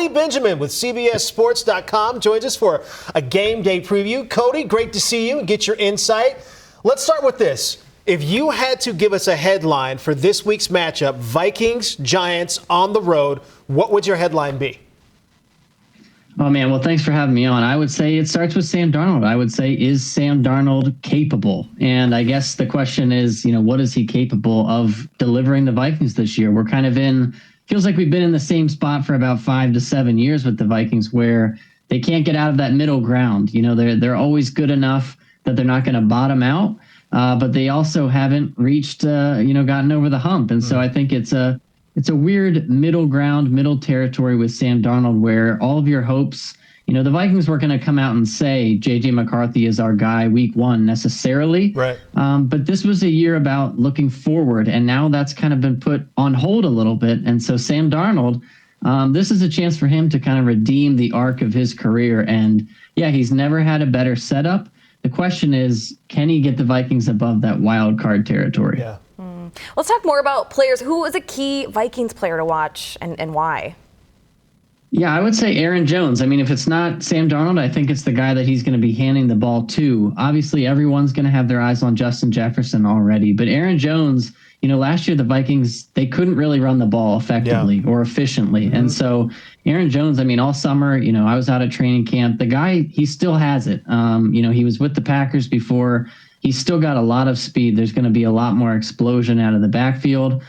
Cody Benjamin with CBSSports.com joins us for a game day preview. Cody, great to see you and get your insight. Let's start with this. If you had to give us a headline for this week's matchup, Vikings-Giants on the road, what would your headline be? Oh, man. Well, thanks for having me on. I would say it starts with Sam Darnold. I would say, is Sam Darnold capable? And I guess the question is, what is he capable of delivering the Vikings this year? We're kind of feels like we've been in the same spot for about 5 to 7 years with the Vikings where they can't get out of that middle ground. They're always good enough that they're not going to bottom out, but they also haven't reached, gotten over the hump. And so I think it's a weird middle ground, middle territory with Sam Darnold where all of your hopes, the Vikings weren't going to come out and say J.J. McCarthy is our guy week one necessarily. Right. But this was a year about looking forward, and now that's kind of been put on hold a little bit. And so Sam Darnold, this is a chance for him to kind of redeem the arc of his career. And, yeah, he's never had a better setup. The question is, can he get the Vikings above that wild card territory? Yeah. Let's talk more about players. Who is a key Vikings player to watch and why? Yeah, I would say Aaron Jones. I mean, if it's not Sam Darnold, I think it's the guy that he's going to be handing the ball to. Obviously, everyone's going to have their eyes on Justin Jefferson already. But Aaron Jones, last year the Vikings, they couldn't really run the ball effectively or efficiently. Mm-hmm. And so Aaron Jones, all summer, I was out at training camp. The guy, he still has it. He was with the Packers before. He's still got a lot of speed. There's going to be a lot more explosion out of the backfield.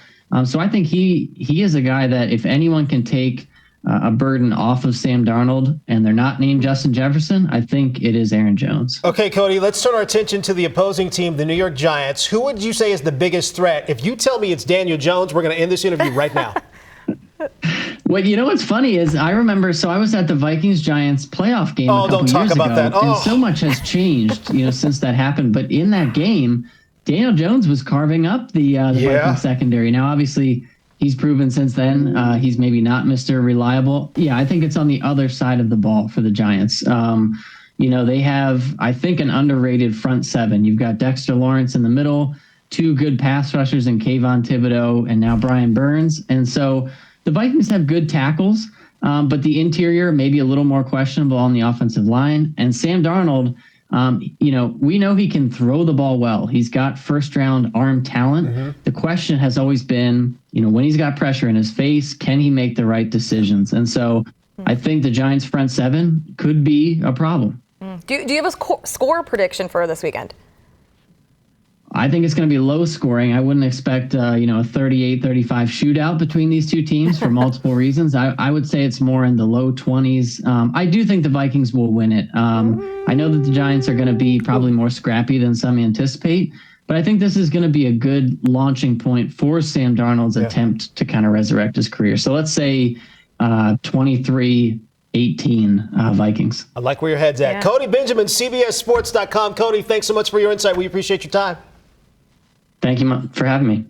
So I think he is a guy that if anyone can take a burden off of Sam Darnold and they're not named Justin Jefferson, I think it is Aaron Jones. Okay, Cody, let's turn our attention to the opposing team, the New York Giants. Who would you say is the biggest threat? If you tell me it's Daniel Jones, we're going to end this interview right now. Well, what's funny is I remember, so I was at the Vikings-Giants playoff game a couple years ago, and so much has changed, since that happened. But in that game, Daniel Jones was carving up the Vikings secondary. Now, obviously, he's proven since then he's maybe not Mr. Reliable. Yeah, I think it's on the other side of the ball for the Giants. They have, I think, an underrated front seven. You've got Dexter Lawrence in the middle, 2 good pass rushers in Kayvon Thibodeau and now Brian Burns. And so the Vikings have good tackles, but the interior may be a little more questionable on the offensive line. And Sam Darnold, we know he can throw the ball well. He's got first-round arm talent. Mm-hmm. The question has always been, when he's got pressure in his face, can he make the right decisions? And so I think the Giants' front seven could be a problem. Do you have a score prediction for this weekend? I think it's going to be low scoring. I wouldn't expect, a 38-35 shootout between these two teams for multiple reasons. I would say it's more in the low 20s. I do think the Vikings will win it. I know that the Giants are going to be probably more scrappy than some anticipate, but I think this is going to be a good launching point for Sam Darnold's attempt to kind of resurrect his career. So let's say 23-18 Vikings. I like where your head's at. Yeah. Cody Benjamin, CBSSports.com. Cody, thanks so much for your insight. We appreciate your time. Thank you for having me.